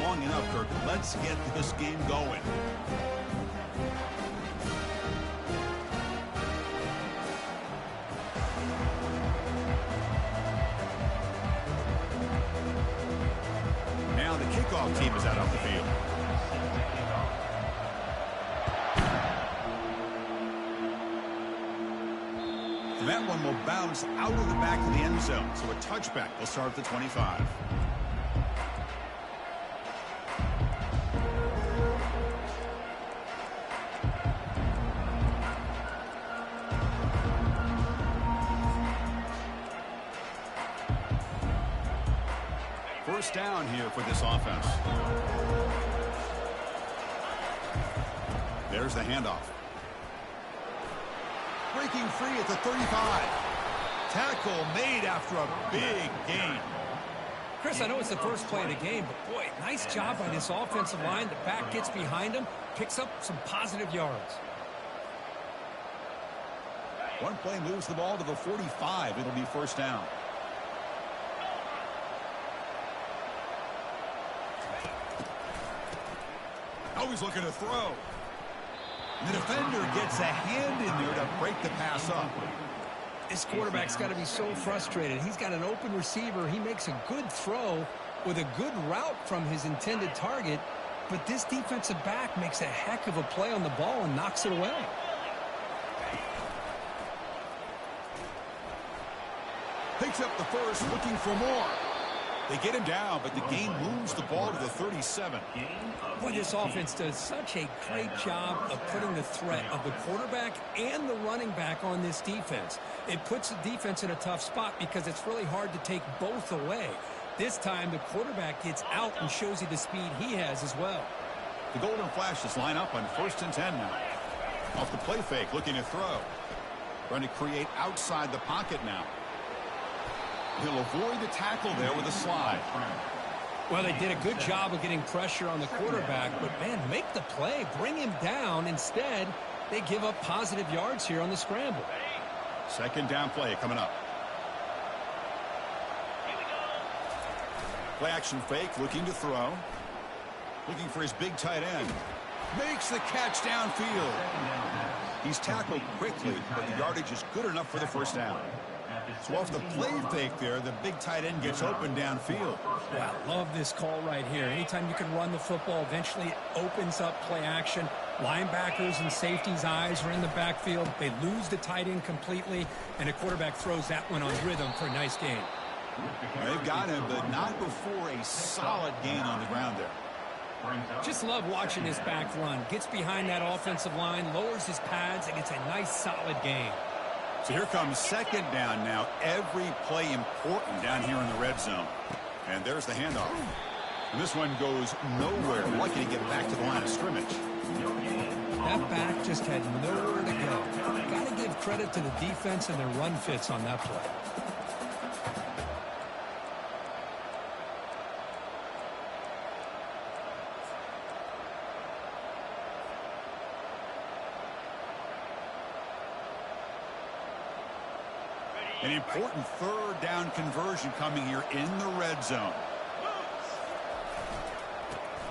long enough, Kirk. Let's get this game going. Now the kickoff team is out on the field. And that one will bounce out of the back of the end zone. So a touchback will start at the 25. First down here for this offense. There's the handoff. Breaking free at the 35. Tackle made after a big gain. Chris, I know it's the first play of the game, but boy, nice job by this offensive line. The back gets behind him, picks up some positive yards. One play moves the ball to the 45. It'll be first down. Always looking to throw. The defender gets a hand in there to break the pass up. This quarterback's got to be so frustrated. He's got an open receiver. He makes a good throw with a good route from his intended target, but this defensive back makes a heck of a play on the ball and knocks it away. Picks up the first, looking for more. They get him down, but the gain moves the ball to the 37. Boy, this offense does such a great job of putting the threat of the quarterback and the running back on this defense. It puts the defense in a tough spot because it's really hard to take both away. This time, the quarterback gets out and shows you the speed he has as well. The Golden Flashes line up on 1st and 10 now. Off the play fake, looking to throw. Trying to create outside the pocket now. He'll avoid the tackle there with a slide. Well, they did a good job of getting pressure on the quarterback, but, man, make the play. Bring him down. Instead, they give up positive yards here on the scramble. Second down play coming up. Play action fake, looking to throw. Looking for his big tight end. Makes the catch downfield. He's tackled quickly, but the yardage is good enough for the first down. So off the play fake there, the big tight end gets open downfield. Wow, love this call right here. Anytime you can run the football, eventually it opens up play action. Linebackers and safeties' eyes are in the backfield. They lose the tight end completely, and a quarterback throws that one on rhythm for a nice gain. They've got him, but not before a solid gain on the ground there. Just love watching this back run. Gets behind that offensive line, lowers his pads, and gets a nice solid gain. So here comes second down now. Every play important down here in the red zone. And there's the handoff. And this one goes nowhere. Lucky to get back to the line of scrimmage. That back just had nowhere to go. Got to give credit to the defense and their run fits on that play. An important third down conversion coming here in the red zone.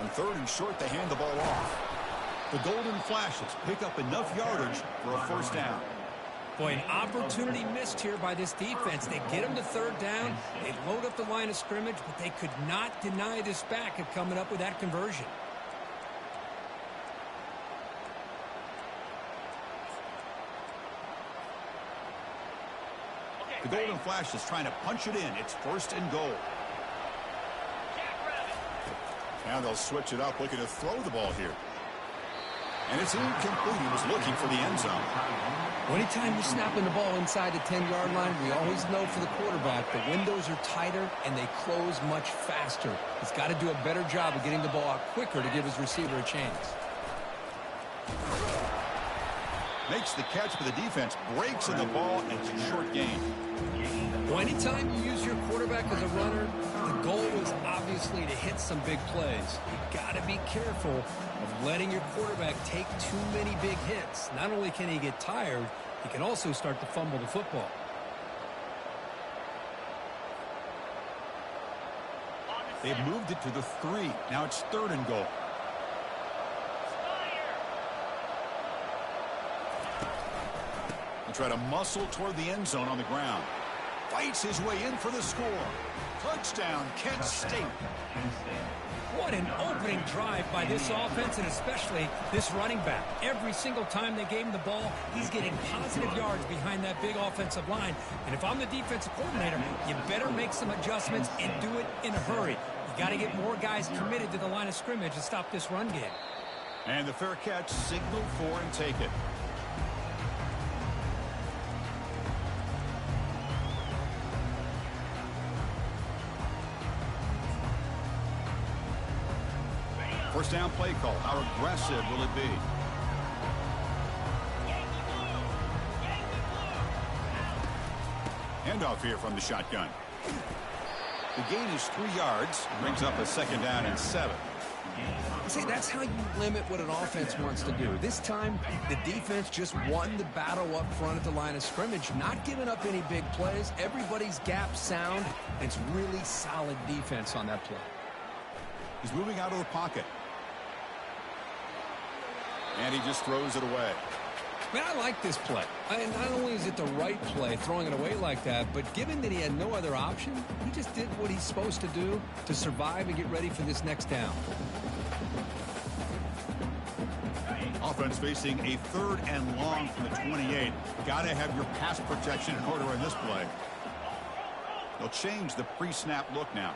On 3rd and short, they hand the ball off. The Golden Flashes pick up enough yardage for a first down. Boy, an opportunity missed here by this defense. They get them to 3rd down. They load up the line of scrimmage, but they could not deny this back of coming up with that conversion. The Golden Flash is trying to punch it in. It's 1st and goal. Now they'll switch it up, looking to throw the ball here. And it's incomplete. He was looking for the end zone. Anytime you're snapping the ball inside the 10-yard line, we always know for the quarterback the windows are tighter and they close much faster. He's got to do a better job of getting the ball out quicker to give his receiver a chance. Makes the catch, but the defense breaks in the ball, and it's a short gain. Well, anytime you use your quarterback as a runner, the goal is obviously to hit some big plays. You got to be careful of letting your quarterback take too many big hits. Not only can he get tired, he can also start to fumble the football. They've moved it to the 3. Now it's 3rd and goal. He'll try to muscle toward the end zone on the ground. Fights his way in for the score. Touchdown, Kent State. What an opening drive by this offense, and especially this running back. Every single time they gave him the ball, he's getting positive yards behind that big offensive line. And if I'm the defensive coordinator, you better make some adjustments and do it in a hurry. You got to get more guys committed to the line of scrimmage to stop this run game. And the fair catch signaled for and take it. First down play call. How aggressive will it be? Handoff here from the shotgun. The gain is 3 yards. Brings up a 2nd down and 7. See, that's how you limit what an offense wants to do. This time, the defense just won the battle up front at the line of scrimmage, not giving up any big plays. Everybody's gap sound. It's really solid defense on that play. He's moving out of the pocket. And he just throws it away. Man, I like this play. Not only is it the right play, throwing it away like that, but given that he had no other option, he just did what he's supposed to do to survive and get ready for this next down. Offense facing a 3rd and long from the 28. Got to have your pass protection in order in this play. They'll change the pre-snap look now.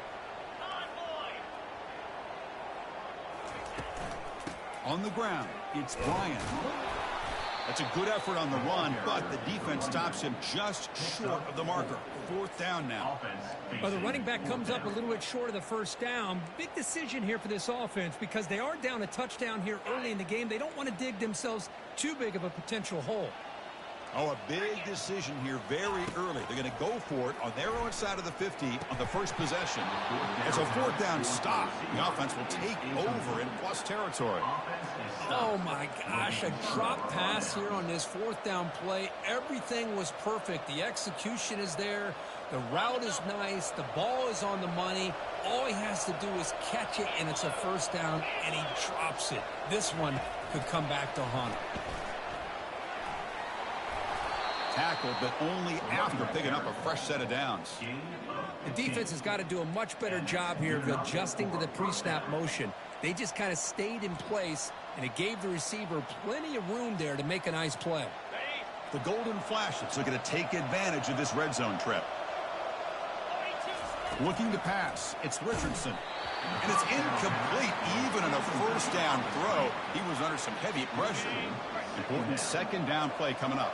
On the ground, it's Bryant. That's a good effort on the run, but the defense stops him just short of the marker. 4th down now. Well, the running back comes up a little bit short of the 1st down. Big decision here for this offense because they are down a touchdown here early in the game. They don't want to dig themselves too big of a potential hole. Oh, a big decision here very early. They're going to go for it on their own side of the 50 on the first possession. It's a 4th down stop. The offense will take over in plus territory. Oh, my gosh, a drop pass here on this 4th down play. Everything was perfect. The execution is there. The route is nice. The ball is on the money. All he has to do is catch it, and it's a 1st down, and he drops it. This one could come back to haunt him. Tackled, but only after picking up a fresh set of downs. The defense has got to do a much better job here of adjusting to the pre-snap motion. They just kind of stayed in place, and it gave the receiver plenty of room there to make a nice play. The Golden Flashes are going to take advantage of this red zone trip. Looking to pass. It's Richardson. And it's incomplete, even in a 1st down throw. He was under some heavy pressure. Important 2nd down play coming up.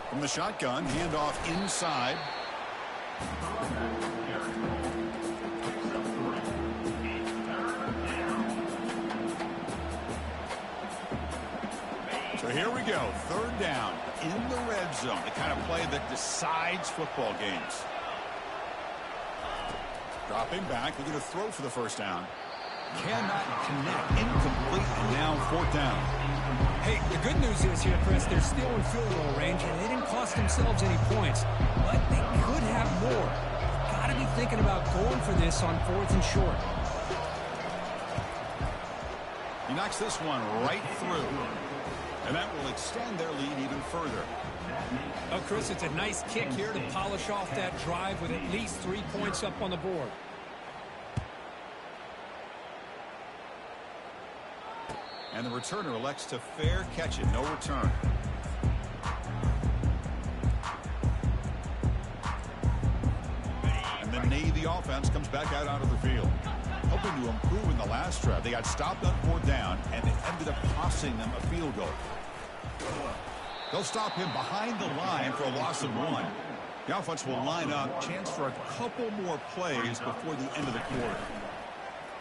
From the shotgun, handoff inside. So here we go, 3rd down in the red zone, the kind of play that decides football games. Dropping back, looking to throw for the 1st down. Cannot connect, incomplete, and now 4th down. Hey, the good news is here, Chris, they're still in field goal range, and they didn't cost themselves any points, but they could have more. Got to be thinking about going for this on 4th and short. He knocks this one right through, and that will extend their lead even further. Oh, Chris, it's a nice kick here to polish off that drive with at least 3 points up on the board. And the returner elects to fair catch it, no return. And the Navy offense comes back out onto the field. Hoping to improve in the last drive. They got stopped on 4th down, and it ended up costing them a field goal. They'll stop him behind the line for a loss of 1. The offense will line up, chance for a couple more plays before the end of the quarter.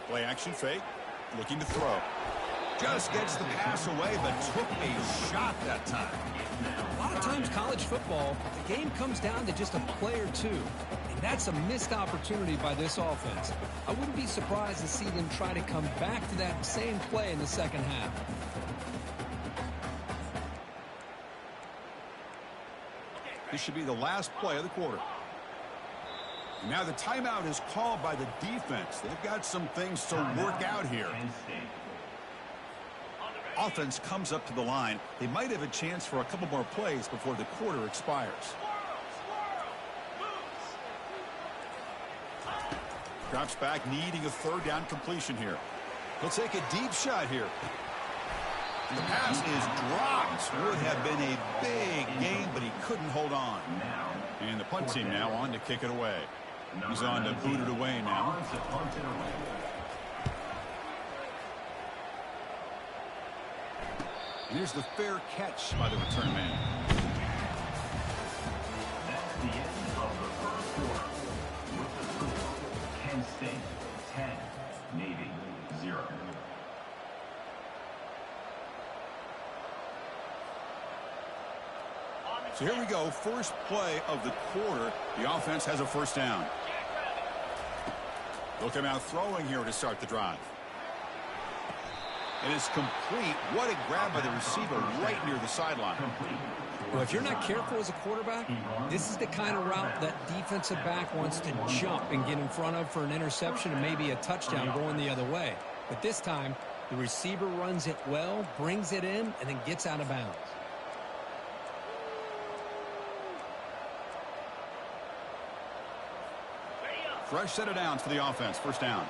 Play action fake, looking to throw. Just gets the pass away, but took a shot that time. A lot of times college football, the game comes down to just a play or two. And that's a missed opportunity by this offense. I wouldn't be surprised to see them try to come back to that same play in the 2nd half. This should be the last play of the quarter. Now the timeout is called by the defense. They've got some things to work out here. Offense comes up to the line. They might have a chance for a couple more plays before the quarter expires. Drops back, needing a third down completion here. He'll take a deep shot here. The pass is dropped. Would have been a big gain, but he couldn't hold on. And the punt team now on to kick it away. He's on to boot it away now. And here's the fair catch by the return man. That's the end of the first quarter. With the score, Kent State 10, Navy 0. So here we go, first play of the quarter. The offense has a first down. They'll come out throwing here to start the drive. It is complete. What a grab by the receiver right near the sideline. Well, if you're not careful as a quarterback, this is the kind of route that defensive back wants to jump and get in front of for an interception and maybe a touchdown going the other way. But this time, the receiver runs it well, brings it in, and then gets out of bounds. Fresh set of downs for the offense. First down.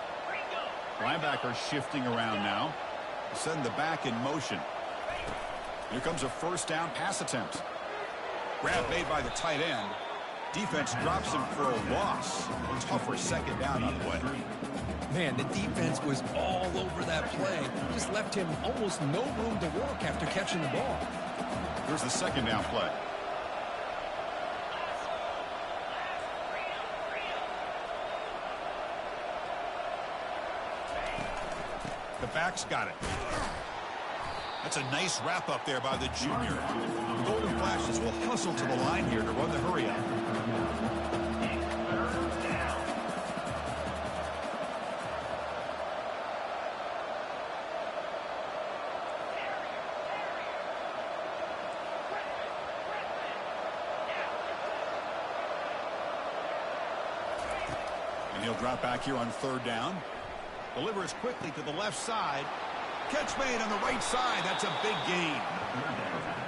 Linebacker shifting around now. Send the back in motion. Here comes a first down pass attempt. Grab made by the tight end. Defense drops him for a loss. A tougher second down on the way. Man, the defense was all over that play. Just left him almost no room to work after catching the ball. Here's the second down play. The back's got it. That's a nice wrap up there by the junior. The Golden Flashes will hustle to the line here to run the hurry up. And he'll drop back here on third down. Delivers quickly to the left side. Catch made on the right side. That's a big gain.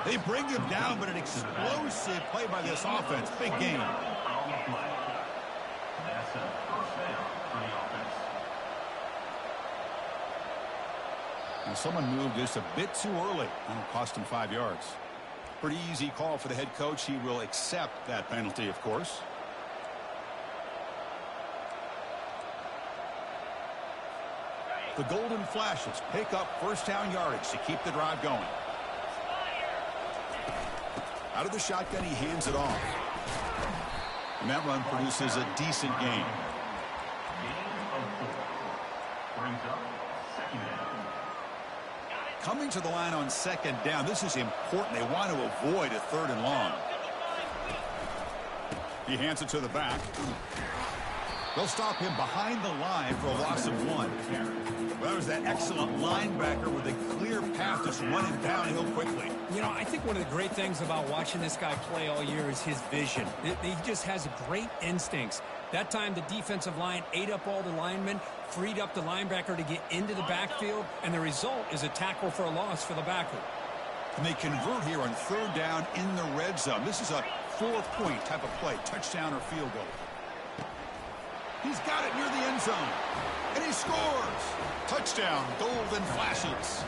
They bring him down, but an explosive play by this offense. Big gain. That's a first down for the offense. And someone moved just a bit too early. That'll cost him 5 yards. Pretty easy call for the head coach. He will accept that penalty, of course. The Golden Flashes pick up first down yardage to keep the drive going. Out of the shotgun, he hands it off. And that run produces a decent gain. Brings up second down. Coming to the line on second down, this is important. They want to avoid a third and long. He hands it to the back. They'll stop him behind the line for a loss of 1. Well, that was that excellent linebacker with a clear path just running downhill quickly. You know, I think one of the great things about watching this guy play all year is his vision. He just has great instincts. That time, the defensive line ate up all the linemen, freed up the linebacker to get into the backfield, and the result is a tackle for a loss for the backer. And they convert here on third down in the red zone. This is a 4-point type of play, touchdown or field goal. He's got it near the end zone. And he scores. Touchdown, Golden Flashes.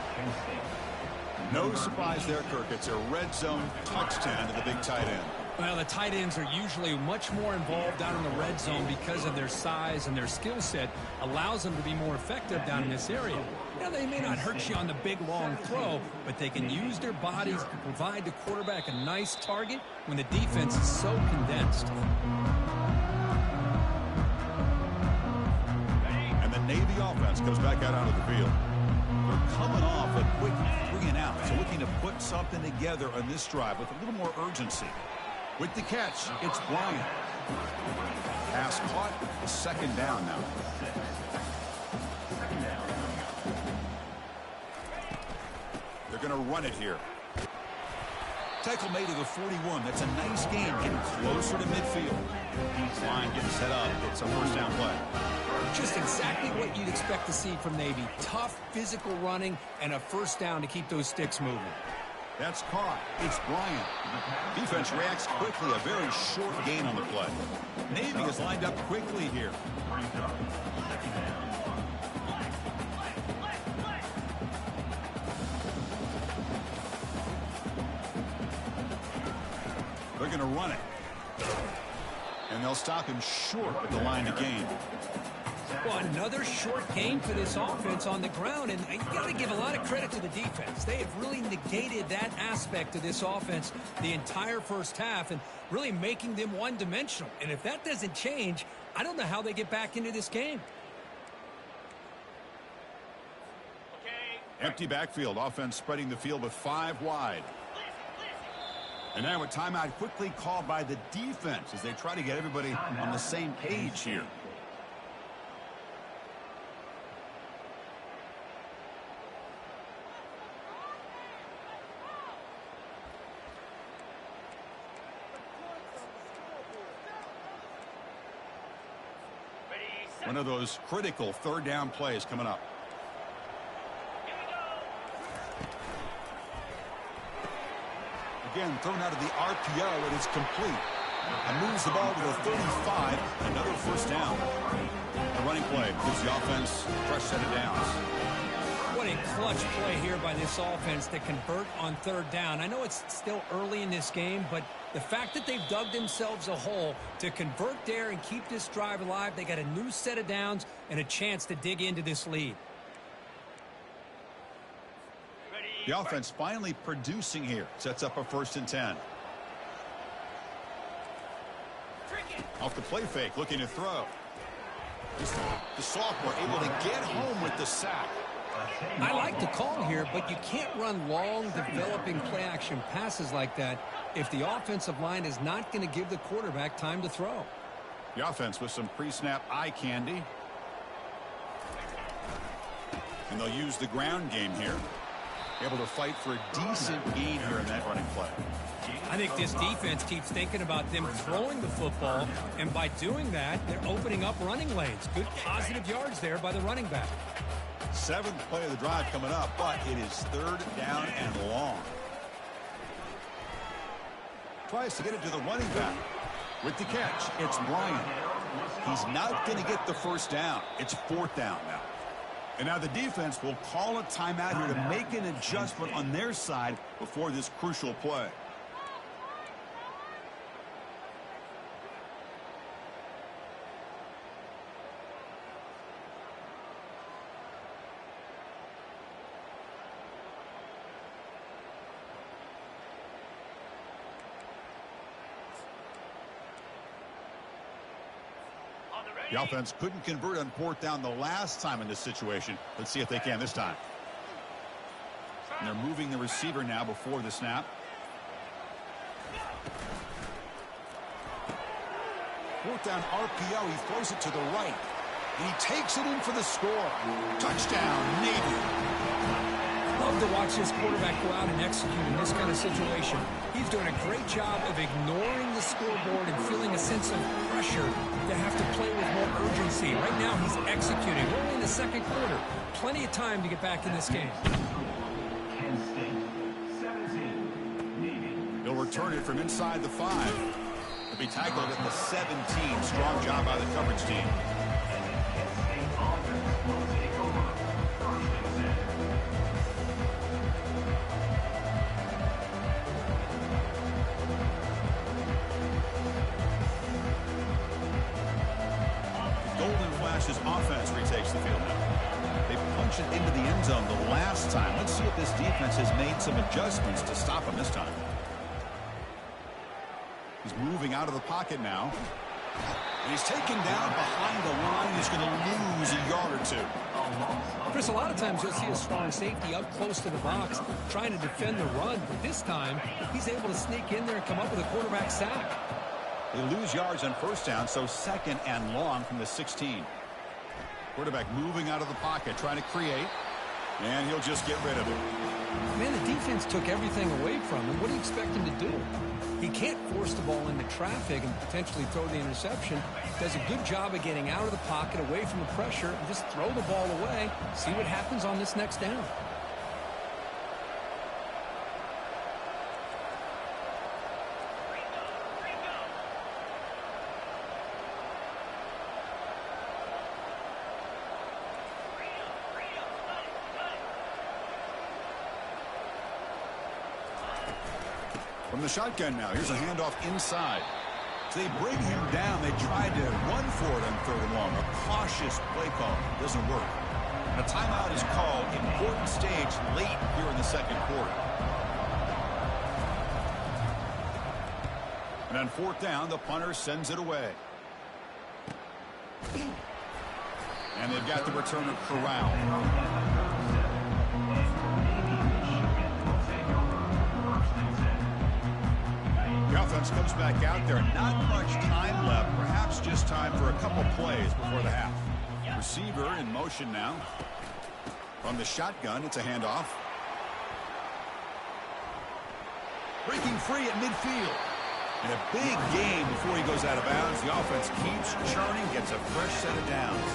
No surprise there, Kirk. It's a red zone touchdown to the big tight end. Well, the tight ends are usually much more involved down in the red zone because of their size, and their skill set allows them to be more effective down in this area. Now, they may not hurt you on the big, long throw, but they can use their bodies to provide the quarterback a nice target when the defense is so condensed. Navy offense comes back out onto the field. They're coming off a quick 3 and out, so looking to put something together on this drive with a little more urgency. With the catch, it's Bryant. Pass caught, a second down now. They're going to run it here. Tackle made at the 41. That's a nice gain, getting closer to midfield. Line getting set up. It's a first down play. Just exactly what you'd expect to see from Navy. Tough, physical running, and a first down to keep those sticks moving. That's caught. It's Bryant. Defense reacts quickly. A very short gain on the play. Navy is lined up quickly here. They're going to run it. And they'll stop him short at the line to gain. Well, another short gain for this offense on the ground, and you got to give a lot of credit to the defense. They have really negated that aspect of this offense the entire first half and really making them one-dimensional. And if that doesn't change, I don't know how they get back into this game. Empty backfield. Offense spreading the field with 5 wide. And now a timeout quickly called by the defense as they try to get everybody on the same page here. One of those critical third down plays coming up. Again, thrown out of the RPO, and it's complete. And moves the ball to the 35. Another first down. The running play gives the offense a fresh set of downs. What a clutch play here by this offense to convert on third down. I know it's still early in this game, but the fact that they've dug themselves a hole to convert there and keep this drive alive, they got a new set of downs and a chance to dig into this lead. The offense finally producing here. Sets up a 1st and 10. Off the play fake, looking to throw. The sophomore able to get home with the sack. I like the call here, but you can't run long, developing play-action passes like that if the offensive line is not going to give the quarterback time to throw. The offense with some pre-snap eye candy. And they'll use the ground game here. Able to fight for a decent gain here in that running play. I think this defense keeps thinking about them throwing the football, and by doing that, they're opening up running lanes. Good positive yards there by the running back. 7th play of the drive coming up, but it is 3rd down and long. Tries to get it to the running back. With the catch, it's Bryant. He's not going to get the first down. It's 4th down now. And now the defense will call a timeout here to make an adjustment on their side before this crucial play. The offense couldn't convert on 4th down the last time in this situation. Let's see if they can this time. And they're moving the receiver now before the snap. 4th down RPO. He throws it to the right. And he takes it in for the score. Touchdown, Navy. Love to watch this quarterback go out and execute in this kind of situation. He's doing a great job of ignoring the scoreboard and feeling a sense of pressure to have to play with more urgency. Right now, he's executing. We're only in the 2nd quarter. Plenty of time to get back in this game. He'll return it from inside the 5. He'll be tackled at the 17. Strong job by the coverage team. His offense retakes the field now. They punch it into the end zone the last time. Let's see if this defense has made some adjustments to stop him this time. He's moving out of the pocket now. And he's taken down behind the line. He's going to lose a yard or 2. Chris, a lot of times you'll see a strong safety up close to the box trying to defend the run. But this time, he's able to sneak in there and come up with a quarterback sack. They lose yards on 1st down, so 2nd and long from the 16. Quarterback moving out of the pocket, trying to create, and he'll just get rid of it. Man, the defense took everything away from him. What do you expect him to do? He can't force the ball into traffic and potentially throw the interception. Does a good job of getting out of the pocket, away from the pressure, and just throw the ball away. See what happens on this next down. From the shotgun now, here's a handoff inside. So they bring him down. They tried to run for it on 3rd and long. A cautious play call. Doesn't work. A timeout is called. Important stage late here in the second quarter. And on 4th down, the punter sends it away. And they've got the returner corralled. The offense comes back out there. Not much time left. Perhaps just time for a couple plays before the half. Receiver in motion now. From the shotgun, it's a handoff. Breaking free at midfield. And a big gain before he goes out of bounds. The offense keeps churning, gets a fresh set of downs.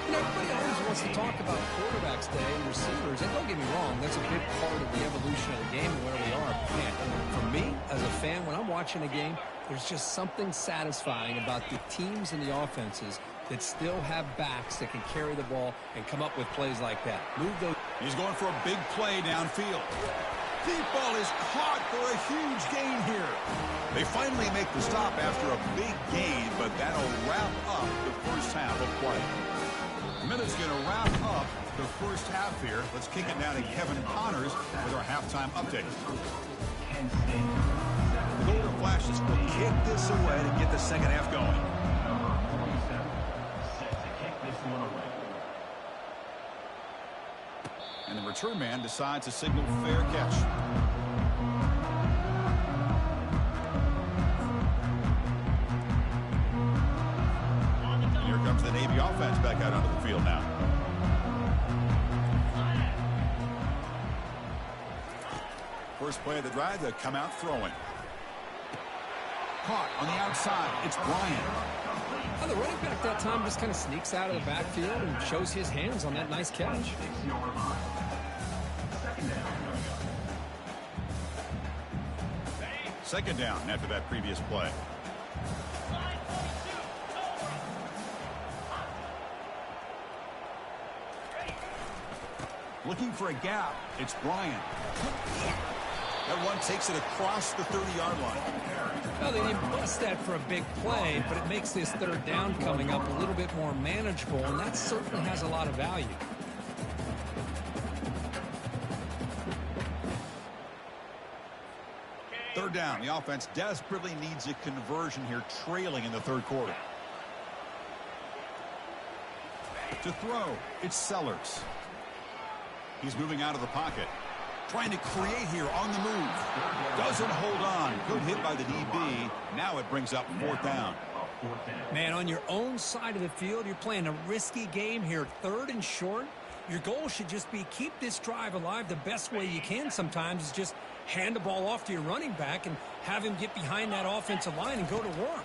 You know, everybody always wants to talk about quarterbacks today and receivers, and don't get me wrong, that's a big part of the evolution of the game and where we are. Man, for me, as a fan, when I'm watching a game, there's just something satisfying about the teams and the offenses that still have backs that can carry the ball and come up with plays like that. Move those. He's going for a big play downfield. Deep ball is caught for a huge gain here. They finally make the stop after a big gain, but that'll wrap up the first half of play. The minute's going to wrap up the first half here. Let's kick it now to Kevin Connors with our halftime update. The Golden Flashes will kick this away to get the second half going. Number 47 set to kick this one away. And the return man decides to signal fair catch. Here comes the Navy offense back out onto the field now. First play of the drive, they come out throwing. Caught on the outside. It's Bryant. Well, the running back that time just kind of sneaks out of the backfield and shows his hands on that nice catch. Second down after that previous play. Looking for a gap. It's Bryant. That one takes it across the 30-yard line. Well, they didn't bust that for a big play, but it makes this third down coming up a little bit more manageable, and that certainly has a lot of value. Third down. The offense desperately needs a conversion here, trailing in the third quarter. To throw, it's Sellers. He's moving out of the pocket. Trying to create here on the move. Doesn't hold on. Good hit by the DB. Now it brings up 4th down. Man, on your own side of the field, you're playing a risky game here. 3rd and short. Your goal should just be keep this drive alive the best way you can sometimes is just hand the ball off to your running back and have him get behind that offensive line and go to work.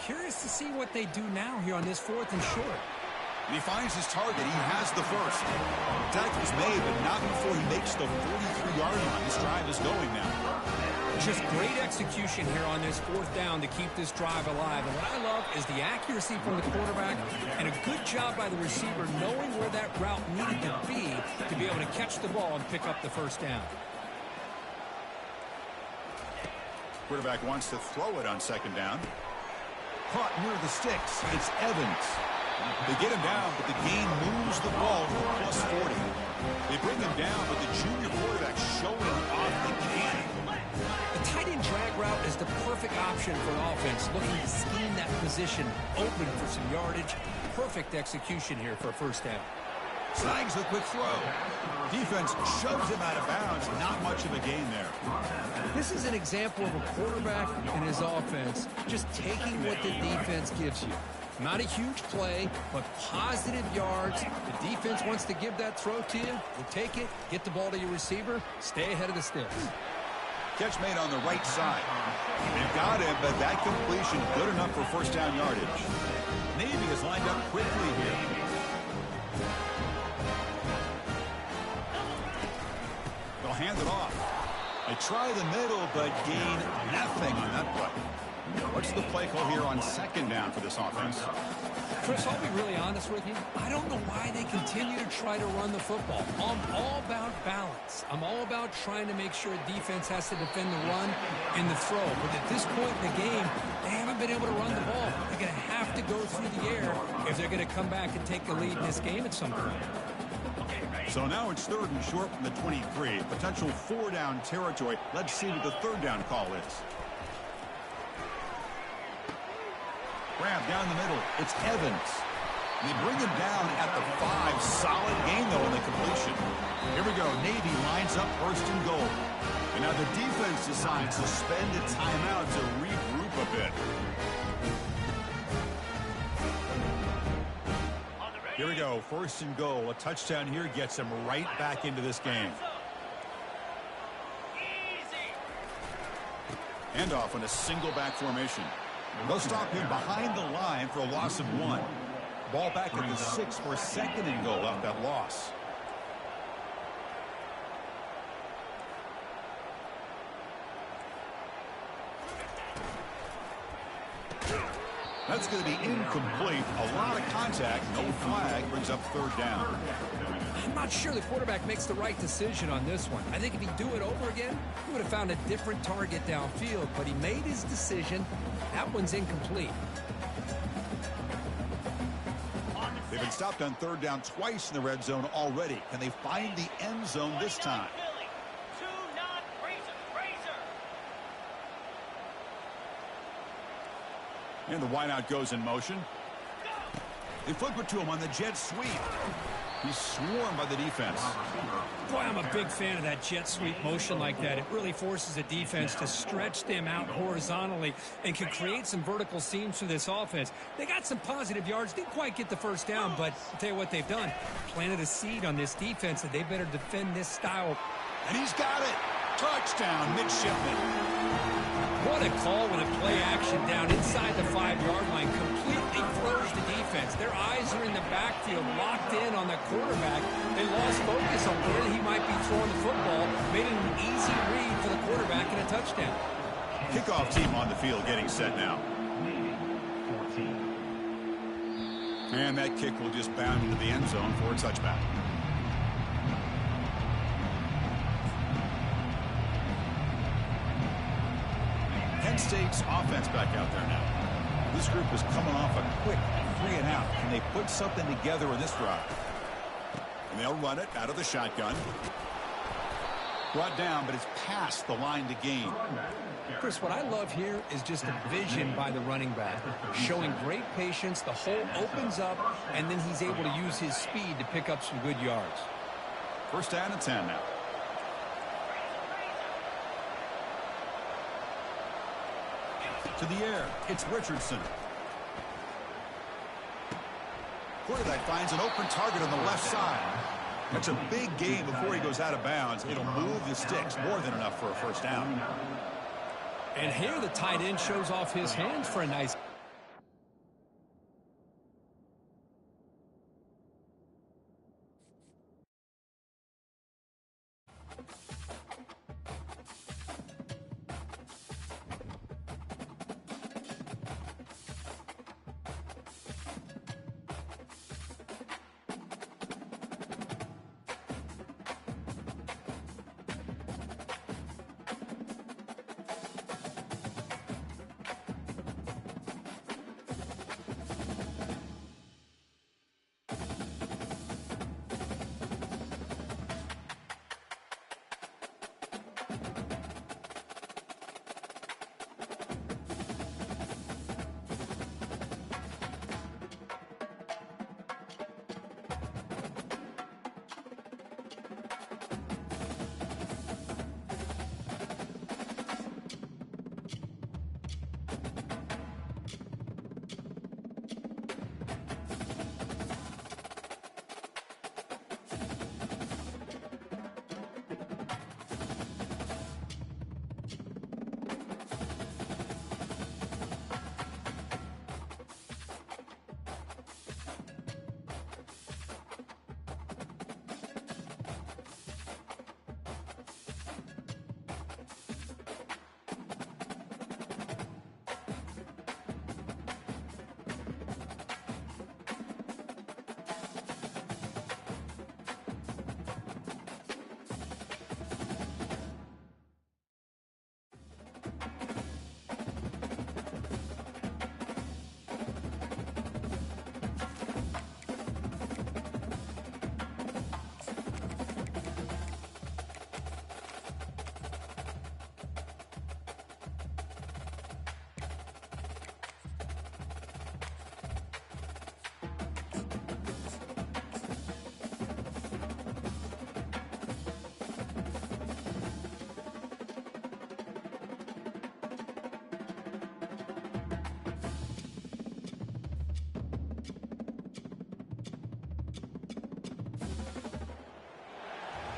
Curious to see what they do now here on this 4th and short. And he finds his target. He has the first. Tackle's made, but not before he makes the 43-yard line. This drive is going now. Just great execution here on this 4th down to keep this drive alive. And what I love is the accuracy from the quarterback and a good job by the receiver knowing where that route needed to be able to catch the ball and pick up the first down. Quarterback wants to throw it on second down. Caught near the sticks. It's Evans. They get him down, but the gain moves the ball to +40. They bring him down, but the junior quarterback showing off the cannon. The tight end drag route is the perfect option for an offense looking to scheme that position open for some yardage. Perfect execution here for a first down. Snags the quick throw. Defense shoves him out of bounds. Not much of a gain there. This is an example of a quarterback and his offense just taking what the defense gives you. Not a huge play, but positive yards. The defense wants to give that throw to you. You take it, get the ball to your receiver, stay ahead of the sticks. Catch made on the right side. They've got him, but that completion good enough for first down yardage. Navy is lined up quickly here. They'll hand it off. They try the middle, but gain nothing on that play. What's the play call here on second down for this offense? Chris, I'll be really honest with you. I don't know why they continue to try to run the football. I'm all about balance. I'm all about trying to make sure defense has to defend the run and the throw. But at this point in the game, they haven't been able to run the ball. They're going to have to go through the air if they're going to come back and take the lead in this game at some point. So now it's 3rd and short from the 23. Potential 4-down territory. Let's see what the 3rd down call is. Grab down the middle. It's Evans. They bring him down at the 5. Solid gain, though, in the completion. Here we go. Navy lines up 1st and goal. And now the defense decides to spend a timeout to regroup a bit. Here we go. 1st and goal. A touchdown here gets them right back into this game. Handoff on a single back formation. They'll stop him behind the line for a loss of 1. Ball back at the 6 for 2nd and goal off that loss. That's going to be incomplete. A lot of contact. No flag. Brings up 3rd down. I'm not sure the quarterback makes the right decision on this one. I think if he'd do it over again, he would have found a different target downfield, but he made his decision. That one's incomplete. They've been stopped on 3rd down twice in the red zone already. Can they find the end zone this time? And the wideout goes in motion. They flip it to him on the jet sweep. He's swarmed by the defense. Boy, I'm a big fan of that jet sweep motion like that. It really forces the defense to stretch them out horizontally and can create some vertical seams for this offense. They got some positive yards. Didn't quite get the first down, but I'll tell you what they've done. Planted a seed on this defense that they better defend this style. And he's got it. Touchdown, midshipman. What a call with a play action down inside the 5-yard line. Completely throws the defense. Their eyes are in the backfield, locked in on the quarterback. They lost focus on where he might be throwing the football. Made it an easy read for the quarterback and a touchdown. Kickoff team on the field getting set now. And that kick will just bound into the end zone for a touchback. Penn State's offense back out there now. This group is coming off a quick 3-and-out. Can they put something together in this drive? And they'll run it out of the shotgun. Brought down, but it's past the line to gain. Chris, what I love here is just the vision by the running back. Showing great patience, the hole opens up, and then he's able to use his speed to pick up some good yards. 1st down and 10 now. To the air, it's Richardson. Quarterback finds an open target on the left side. That's a big gain before he goes out of bounds. It'll move the sticks, more than enough for a 1st down. And here the tight end shows off his hands for a nice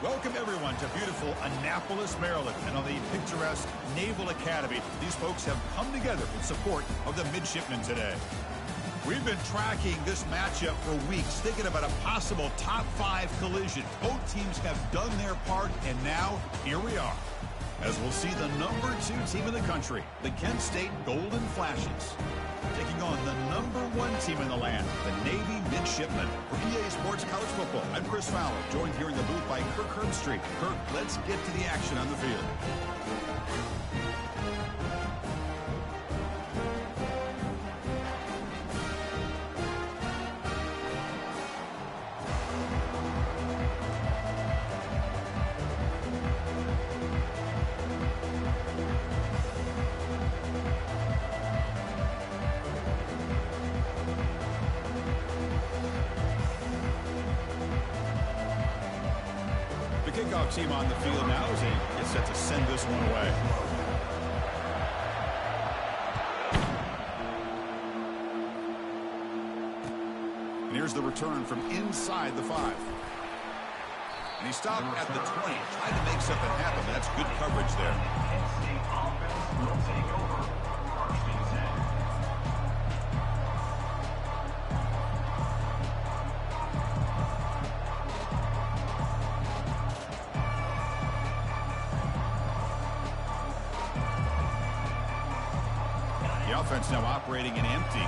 Welcome, everyone, to beautiful Annapolis, Maryland, and on the picturesque Naval Academy. These folks have come together in support of the midshipmen today. We've been tracking this matchup for weeks, thinking about a possible top 5 collision. Both teams have done their part, and now here we are, as we'll see the number 2 team in the country, the Kent State Golden Flashes, taking on the number 1 team in the land, the Navy Midshipmen. For EA Sports College Football, I'm Chris Fowler, joined here in the booth by Kirk Herbstreit. Kirk, let's get to the action on the field. Kickoff team on the field now as he gets set to send this one away. And here's the return from inside the 5. And he stopped at the 20, trying to make something happen. That's good coverage there. Kent State offense will take over first and 10. The offense now operating in empty.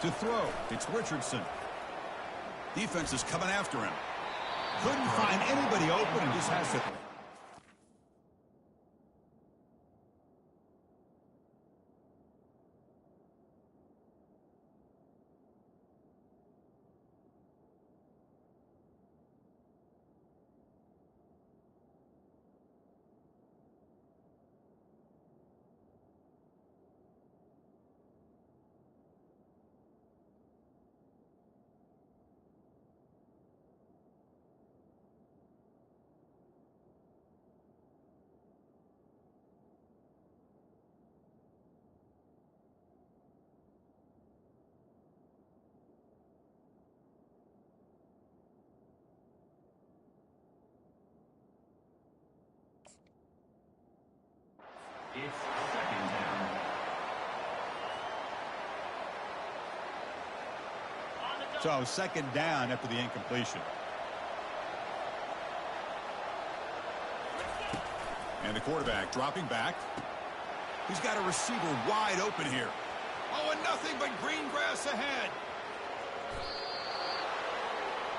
To throw, it's Richardson. Defense is coming after him. Couldn't find anybody open and just has to... It's second down. So second down after the incompletion. And the quarterback dropping back. He's got a receiver wide open here. Oh, and nothing but green grass ahead.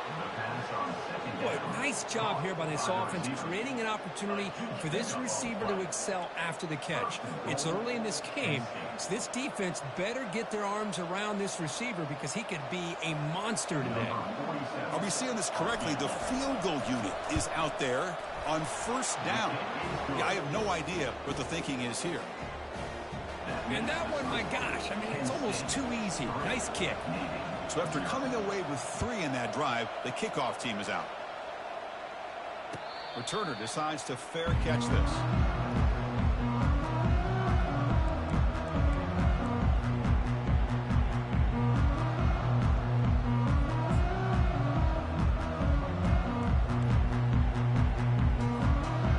The pass on second Boy, down. nice job here by this offense, creating an opportunity for this receiver to excel after the catch. It's early in this game, so this defense better get their arms around this receiver because he could be a monster today. Are we seeing this correctly? The field goal unit is out there on first down. Yeah, I have no idea what the thinking is here. And that one, my gosh, I mean, it's almost too easy. Nice kick. So after coming away with 3 in that drive, the kickoff team is out. Returner decides to fair catch this.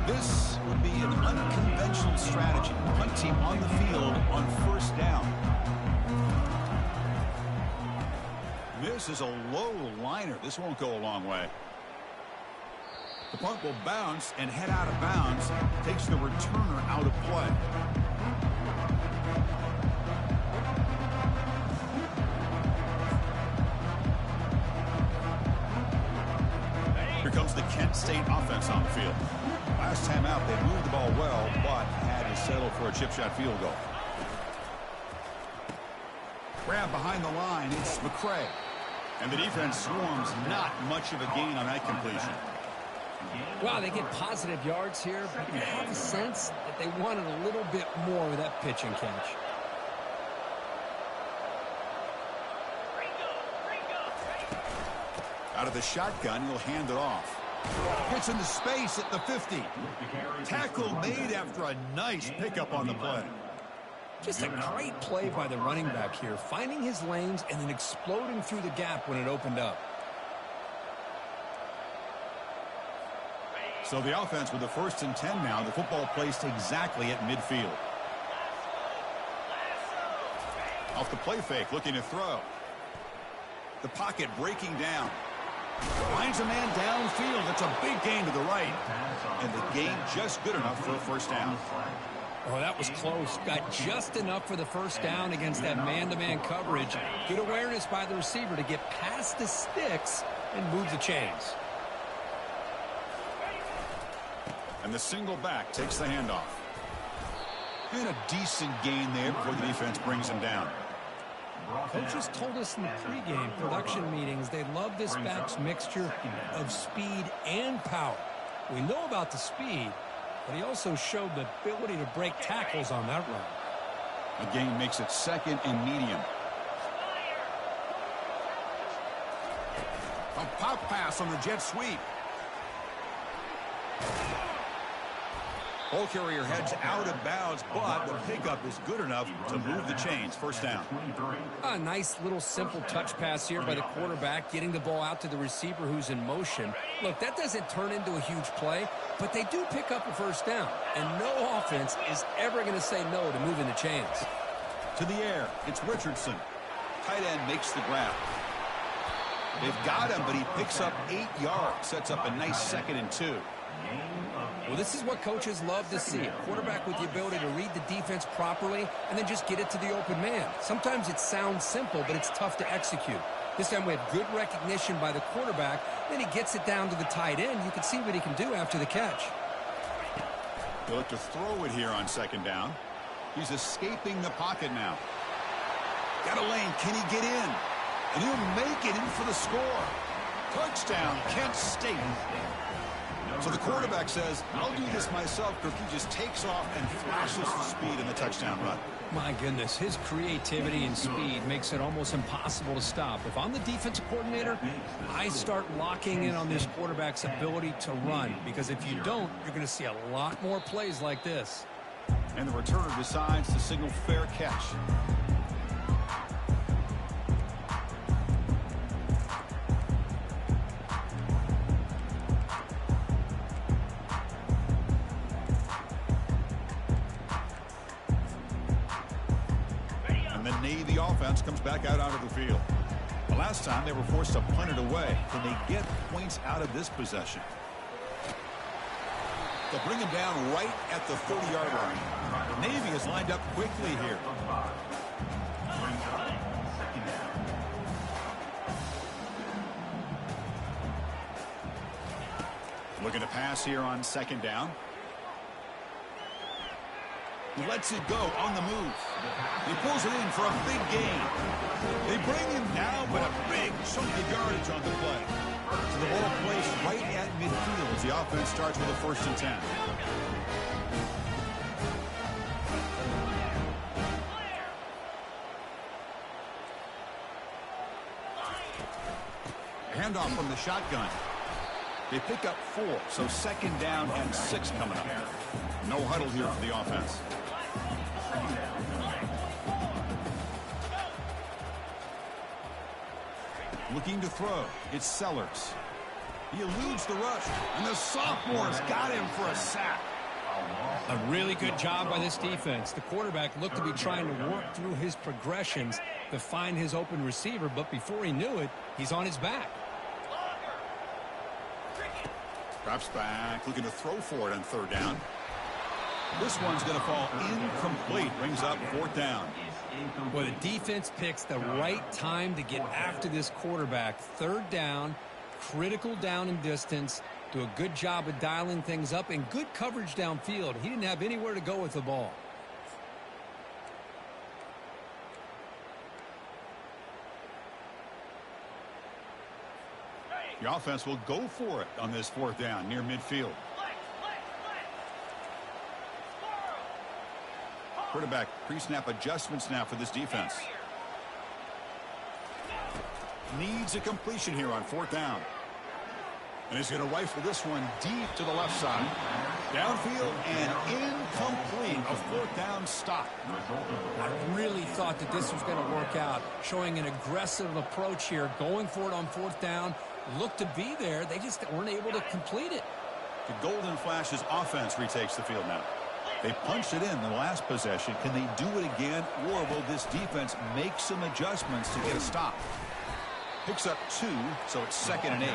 This would be an unconventional strategy. Punt team on the field on first down. This is a low liner. This won't go a long way. The punt will bounce and head out of bounds. Takes the returner out of play. Here comes the Kent State offense on the field. Last time out, they moved the ball well, but had to settle for a chip shot field goal. Grab behind the line. It's McCray. And the defense swarms. Not much of a gain on that completion. Wow, they get positive yards here, but you have a sense that they wanted a little bit more with that pitch and catch. Out of the shotgun, he'll hand it off. Gets into space at the 50. Tackle made after a nice pickup on the play. Just a great play by the running back here, finding his lanes and then exploding through the gap when it opened up. So the offense with the 1st and 10 now, the football placed exactly at midfield. Off the play fake, looking to throw. The pocket breaking down. Finds a man downfield. It's a big gain to the right. And the gain just good enough for a first down. Oh, that was close. Got just enough for the first down against that man-to-man coverage. Good awareness by the receiver to get past the sticks and move the chains. And the single back takes the handoff. And a decent gain there before the defense brings him down. Coaches told us in the pregame production meetings they love this back's mixture of speed and power. We know about the speed, but he also showed the ability to break tackles on that run. The gain makes it 2nd and medium. A pop pass on the jet sweep. Ball carrier heads out of bounds, but the pickup is good enough to move the chains. First down. A nice little simple touch pass here by the quarterback, getting the ball out to the receiver who's in motion. Look, that doesn't turn into a huge play, but they do pick up a first down, and no offense is ever going to say no to moving the chains. To the air, it's Richardson. Tight end makes the grab. They've got him, but he picks up 8 yards, sets up a nice 2nd and 2. Well, this is what coaches love to see. A quarterback with the ability to read the defense properly and then just get it to the open man. Sometimes it sounds simple, but it's tough to execute. This time we have good recognition by the quarterback. Then he gets it down to the tight end. You can see what he can do after the catch. He'll look to throw it here on 2nd down. He's escaping the pocket now. Got a lane. Can he get in? And he'll make it in for the score. Touchdown, Kent State. So the quarterback says, I'll do this myself. He just takes off and flashes the speed in the touchdown run. My goodness, his creativity and speed makes it almost impossible to stop. If I'm the defensive coordinator, I start locking in on this quarterback's ability to run, because if you don't, you're going to see a lot more plays like this. And the returner decides to signal fair catch. The offense comes back out onto the field. The last time they were forced to punt it away. Can they get points out of this possession? They'll bring him down right at the 30-yard line. Navy is lined up quickly here. Looking to pass here on 2nd down. He lets it go on the move. He pulls it in for a big gain. They bring him down, but a big chunk of yardage on the play. So the ball placed right at midfield as the offense starts with a 1st and 10. Handoff from the shotgun. They pick up 4, so 2nd down and 6 coming up. No huddle here for the offense. Looking to throw. It's Sellers. He eludes the rush, and the sophomore's got him for a sack. A really good job by this defense. The quarterback looked to be trying to work through his progressions to find his open receiver, but before he knew it, he's on his back. Drops back, looking to throw for it on 3rd down. This one's going to fall incomplete. Brings up 4th down. Well, the defense picks the right time to get after this quarterback. 3rd down, critical down and distance. Do a good job of dialing things up and good coverage downfield. He didn't have anywhere to go with the ball. The offense will go for it on this 4th down near midfield. Quarterback pre-snap adjustments now for this defense. Needs a completion here on 4th down. And he's going to rifle this one deep to the left side. Downfield and incomplete. A fourth down stop. I really thought that this was going to work out, showing an aggressive approach here, going for it on fourth down. Looked to be there. They just weren't able to complete it. The Golden Flashes offense retakes the field now. They punched it in the last possession. Can they do it again, or will this defense make some adjustments to get a stop? Picks up 2, so it's 2nd and 8.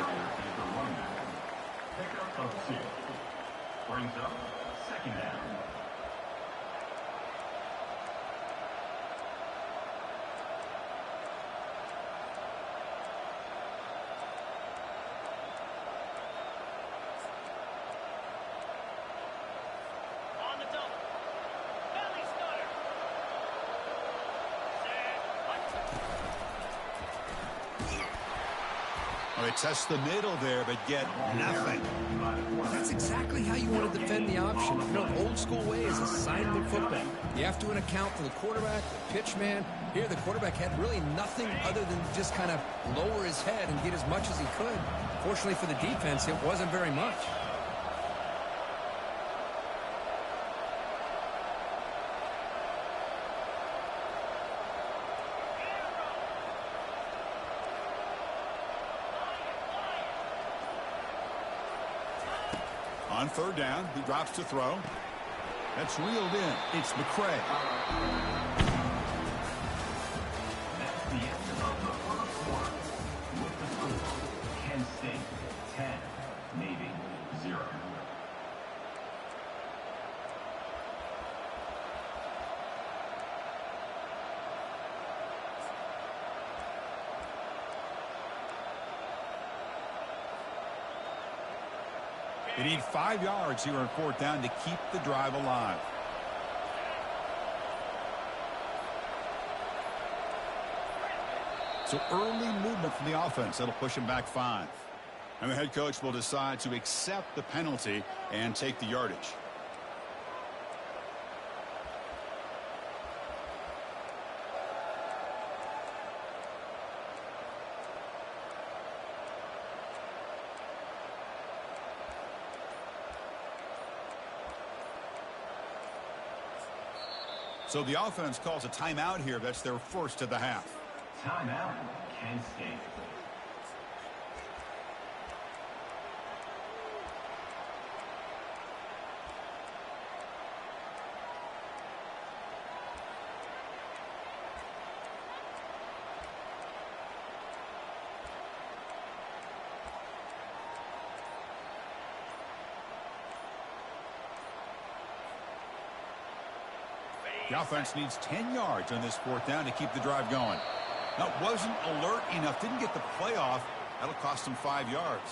Pickup of 2. Brings up 2nd down. Well, they test the middle there, but get nothing. That's exactly how you want to defend the option. You know, old school way is assignment football. You have to account for the quarterback, the pitch man. Here, the quarterback had really nothing other than just kind of lower his head and get as much as he could. Fortunately for the defense, it wasn't very much. On third down, he drops to throw. That's reeled in. It's McCray. That's the end of the first quarter. With the score, Kent State 10, Navy 0. They need 5 yards here on fourth down to keep the drive alive. So early movement from the offense. That'll push him back 5. And the head coach will decide to accept the penalty and take the yardage. So the offense calls a timeout here. That's their first of the half. Timeout, Kent State. The offense needs 10 yards on this fourth down to keep the drive going. Now, wasn't alert enough, didn't get the play off. That'll cost him 5 yards.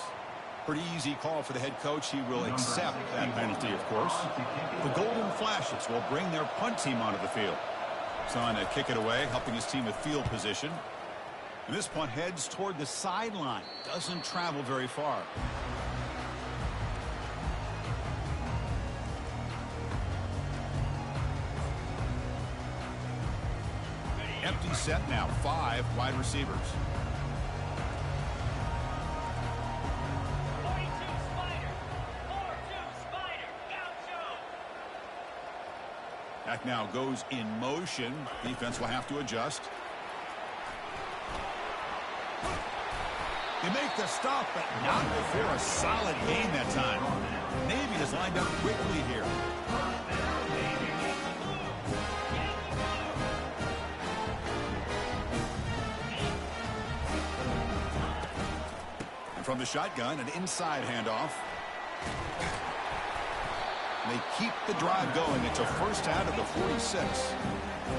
Pretty easy call for the head coach. He will accept that penalty, of course. The Golden Flashes will bring their punt team onto the field. Trying to kick it away, helping his team with field position. And this punt heads toward the sideline. Doesn't travel very far. Empty set now, 5 wide receivers. Back now goes in motion. Defense will have to adjust. They make the stop, but not before a solid gain that time. Navy is lined up quickly here. From the shotgun, an inside handoff. They keep the drive going. It's a first out of the 46.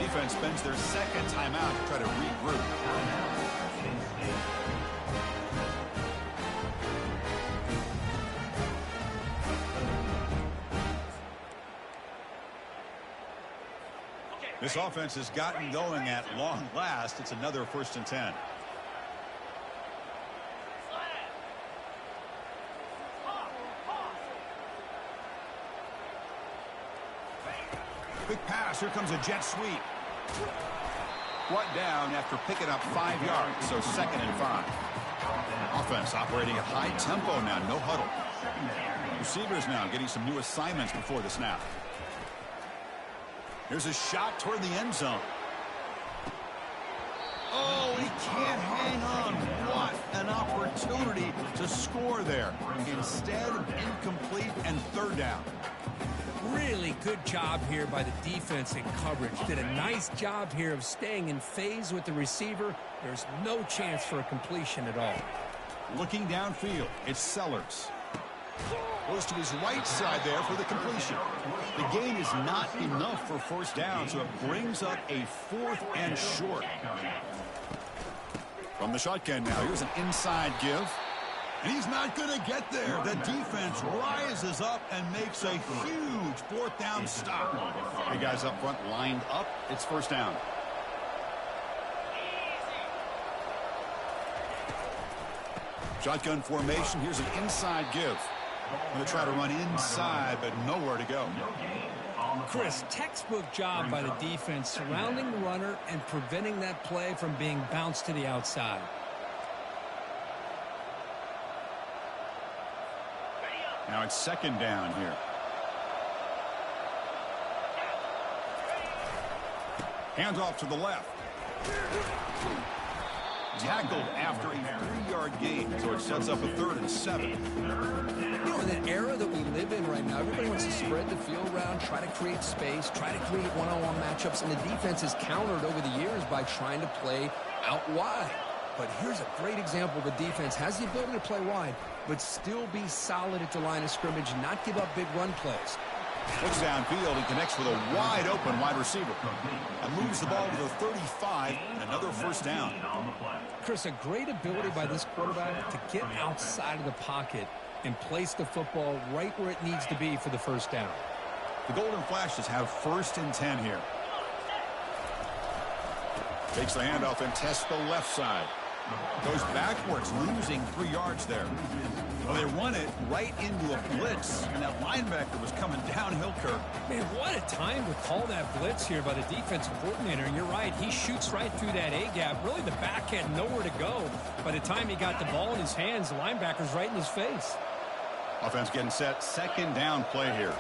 Defense spends their second timeout to try to regroup. This offense has gotten going at long last. It's another 1st and 10. Quick pass. Here comes a jet sweep. Brought down after picking up 5 yards, so 2nd and 5. Offense operating at high tempo now, no huddle. Receivers now getting some new assignments before the snap. Here's a shot toward the end zone. Oh, he can't hang on. What an opportunity to score there. Instead, incomplete and third down. Really good job here by the defense in coverage. Did a nice job here of staying in phase with the receiver. There's no chance for a completion at all. Looking downfield, it's Sellers. Goes to his right side there for the completion. The gain is not enough for first down, so it brings up a 4th and short. From the shotgun now, here's an inside give. And he's not going to get there. The defense rises up and makes a huge 4th down stop. 3 guys up front lined up. It's first down. Shotgun formation. Here's an inside give. Going to try to run inside, but nowhere to go. Chris, textbook job by the defense surrounding the runner and preventing that play from being bounced to the outside. Now it's second down here. Handoff to the left. Tackled after a 3-yard gain, so it sets up a 3rd and 7. You know, in the era that we live in right now, everybody wants to spread the field around, try to create space, try to create one-on-one matchups, and the defense has countered over the years by trying to play out wide. But here's a great example. The defense has the ability to play wide, but still be solid at the line of scrimmage and not give up big run plays. Looks downfield and connects with a wide-open wide receiver. And moves the ball to the 35, and another first down. Chris, a great ability by this quarterback to get outside of the pocket and place the football right where it needs to be for the first down. The Golden Flashes have 1st and 10 here. Takes the handoff and tests the left side. Goes backwards, losing 3 yards there. Well, they run it right into a blitz, and that linebacker was coming downhill, Kirk. Man, what a time to call that blitz here by the defensive coordinator. And you're right, he shoots right through that A-gap. Really, the back had nowhere to go. By the time he got the ball in his hands, the linebacker's right in his face. Offense getting set. Second down play here.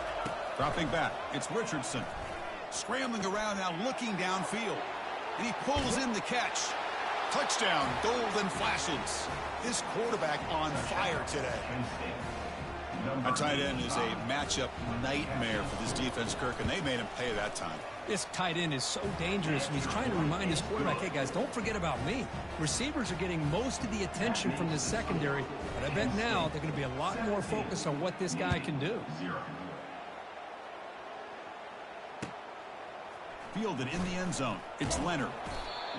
Dropping back. It's Richardson. Scrambling around now, looking downfield. And he pulls in the catch. Touchdown, Golden Flashes. This quarterback on fire today. A tight end is a matchup nightmare for this defense, Kirk, and they made him pay that time. This tight end is so dangerous, and he's trying to remind his quarterback, hey, guys, don't forget about me. Receivers are getting most of the attention from this secondary, but I bet now they're going to be a lot more focused on what this guy can do. Fielded in the end zone. It's Leonard.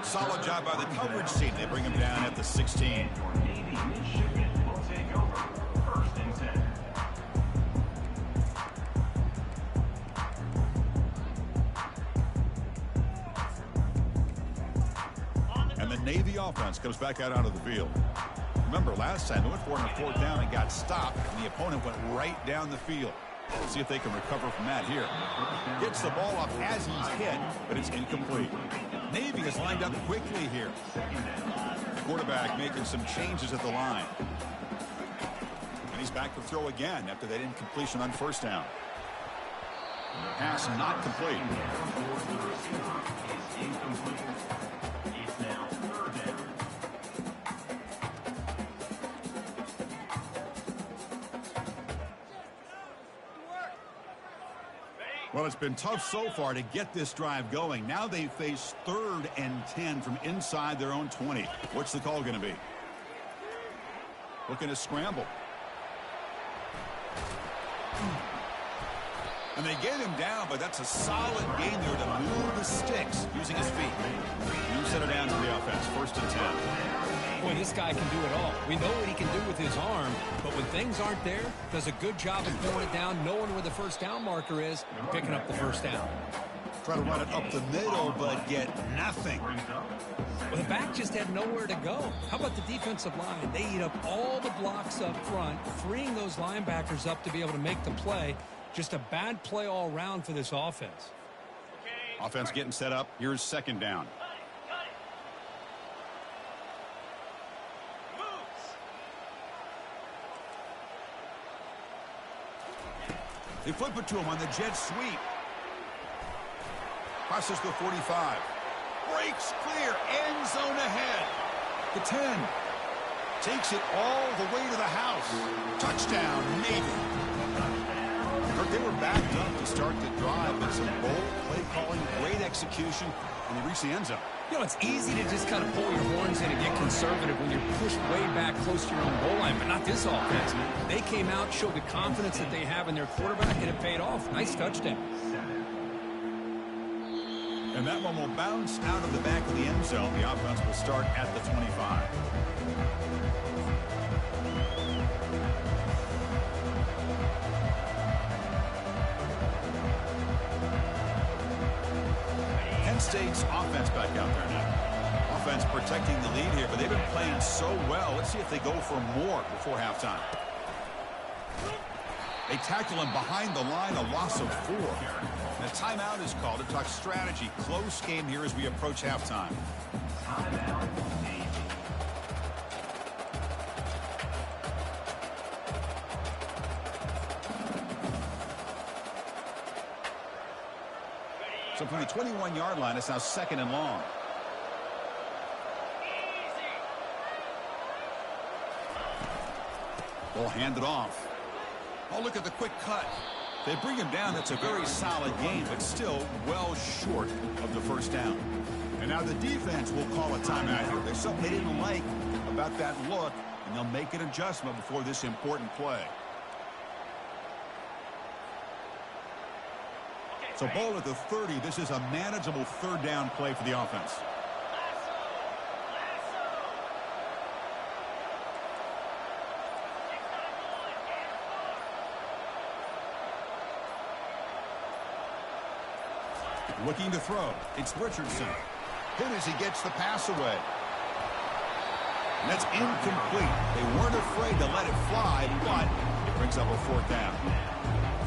Solid job by the coverage team. They bring him down at the 16. And the Navy offense comes back out onto the field. Remember, last time they went for it on 4th down and got stopped, and the opponent went right down the field. We'll see if they can recover from that here. Gets the ball up as he's hit, but it's incomplete. Navy is lined up quickly here. Quarterback making some changes at the line. And he's back to throw again after that incompletion on first down. Pass not complete. Well, it's been tough so far to get this drive going. Now they face 3rd and 10 from inside their own 20. What's the call going to be? Looking to scramble. And they get him down, but that's a solid gain there to move the sticks using his feet. You set it down to the offense. 1st and 10. Boy, this guy can do it all. We know what he can do with his arm, but when things aren't there, does a good job of throwing it down, knowing where the first down marker is, and picking up the first down. Try to run it up the middle, but get nothing. Well, the back just had nowhere to go. How about the defensive line? They eat up all the blocks up front, freeing those linebackers up to be able to make the play. Just a bad play all around for this offense. Offense getting set up. Here's second down. They flip it to him on the jet sweep. Crosses the 45. Breaks clear. End zone ahead. The 10. Takes it all the way to the house. Touchdown, maybe. They were backed up to start the drive, but some bold play calling, great execution, and they reached the end zone. You know, it's easy to just kind of pull your horns in and get conservative when you're pushed way back close to your own goal line, but not this offense. They came out, showed the confidence that they have in their quarterback, and it paid off. Nice touchdown. And that one will bounce out of the back of the end zone. The offense will start at the 25. Penn State's offense back out there now. Offense protecting the lead here, but they've been playing so well. Let's see if they go for more before halftime. They tackle him behind the line, a loss of 4. And a timeout is called to talk strategy. Close game here as we approach halftime. Timeout, Navy. So from the 21-yard line, it's now 2nd and long. Ball handed off. Oh, look at the quick cut. They bring him down. That's a very solid game, but still well short of the first down. And now the defense will call a timeout here. There's something they didn't like about that look, and they'll make an adjustment before this important play. So ball at the 30. This is a manageable 3rd down play for the offense. Looking to throw. It's Richardson. Hit as he gets the pass away. And that's incomplete. They weren't afraid to let it fly, but it brings up a 4th down.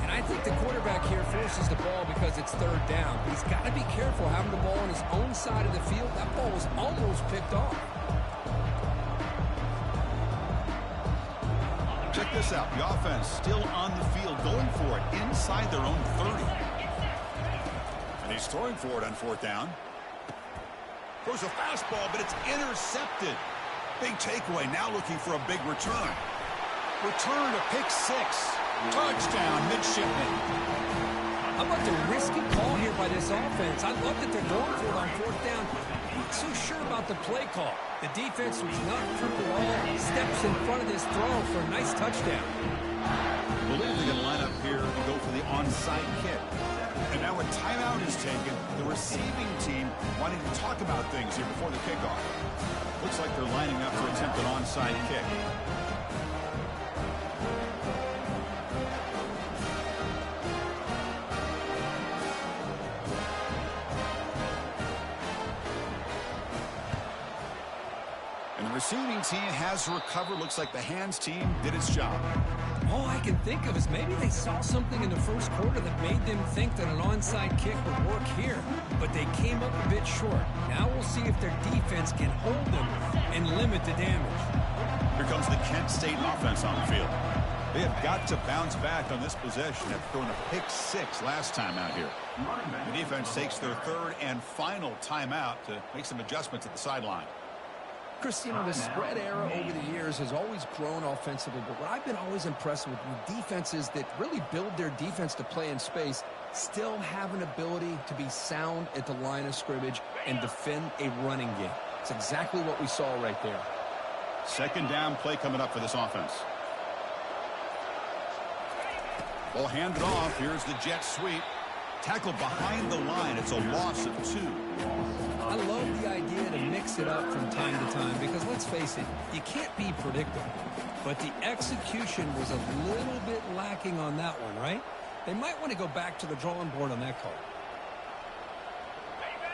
And I think the quarterback here forces the ball because it's 3rd down. But he's got to be careful having the ball on his own side of the field. That ball was almost picked off. Check this out. The offense still on the field, going for it inside their own 30. And he's throwing for it on 4th down. Throws a fastball, but it's intercepted. Big takeaway. Now looking for a big return. Return to pick 6. Touchdown, midshipman. How about the risky call here by this offense? I love that they're going for it on 4th down. I'm not so sure about the play call. The defense was not true at all. Steps in front of this throw for a nice touchdown. I believe they're going to line up here and go for the onside kick. And now a timeout is taken. The receiving team wanting to talk about things here before the kickoff. Looks like they're lining up to attempt an onside kick. And the receiving team has recovered. Looks like the hands team did its job. All I can think of is maybe they saw something in the first quarter that made them think that an onside kick would work here, but they came up a bit short. Now we'll see if their defense can hold them and limit the damage. Here comes the Kent State offense on the field. They have got to bounce back on this possession after throwing a pick 6 last time out here. The defense takes their 3rd and final timeout to make some adjustments at the sideline. Chris, you know, the spread era over the years has always grown offensively, but what I've been always impressed with defenses that really build their defense to play in space still have an ability to be sound at the line of scrimmage and defend a running game. It's exactly what we saw right there. 2nd down play coming up for this offense. Ball handed off. Here's the jet sweep. Tackled behind the line. It's a loss of 2. I love the idea to mix it up from time to time because, let's face it, you can't be predictable. But the execution was a little bit lacking on that one, right? They might want to go back to the drawing board on that call.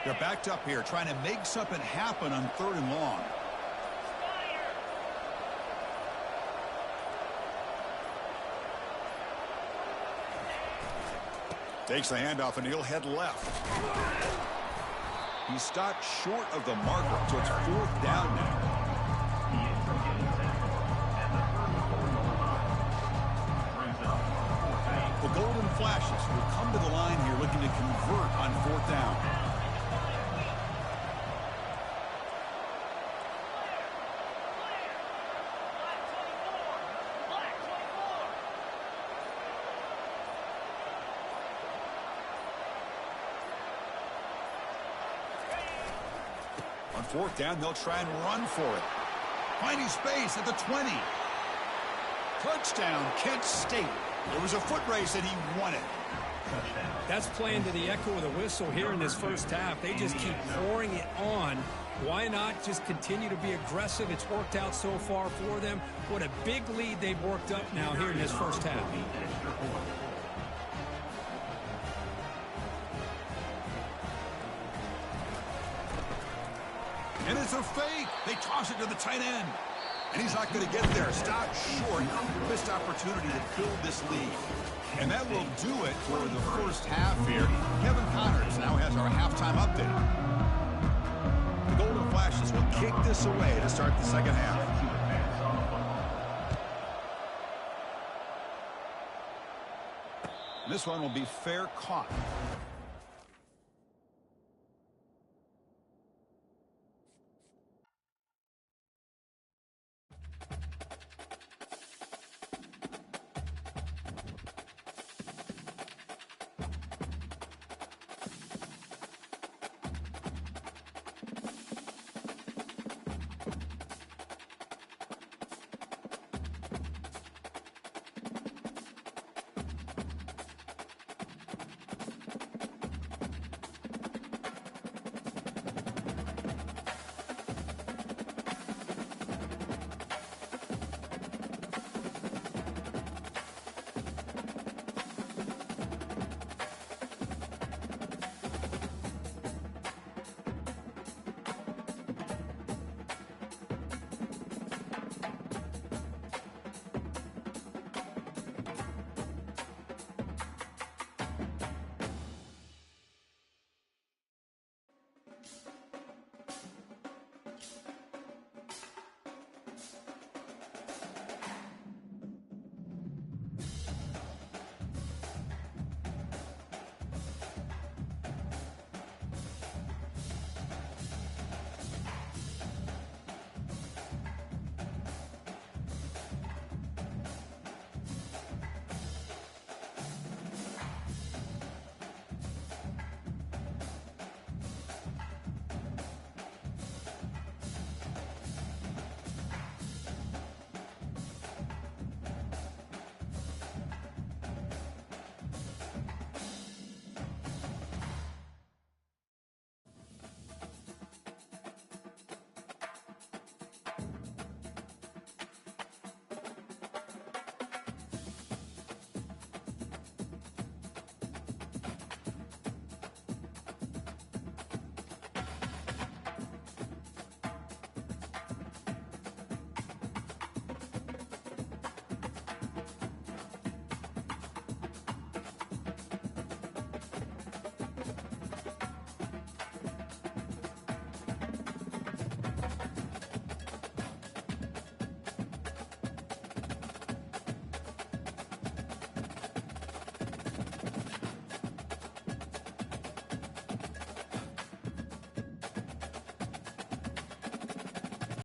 They're backed up here trying to make something happen on 3rd and long. Takes the handoff and he'll head left. He stopped short of the marker, so it's 4th down now. The Golden Flashes will come to the line here looking to convert on 4th down. On fourth down, they'll try and run for it. Finding space at the 20. Touchdown, Kent State. There was a foot race and he won it. That's playing to the echo of the whistle here in this first half. They just keep pouring it on. Why not just continue to be aggressive? It's worked out so far for them. What a big lead they've worked up now here in this first half. And it's a fake. They toss it to the tight end. And he's not going to get there. Stop short. Missed opportunity to build this lead. And that will do it for the first half here. Kevin Connors now has our halftime update. The Golden Flashes will kick this away to start the second half. This one will be fair caught.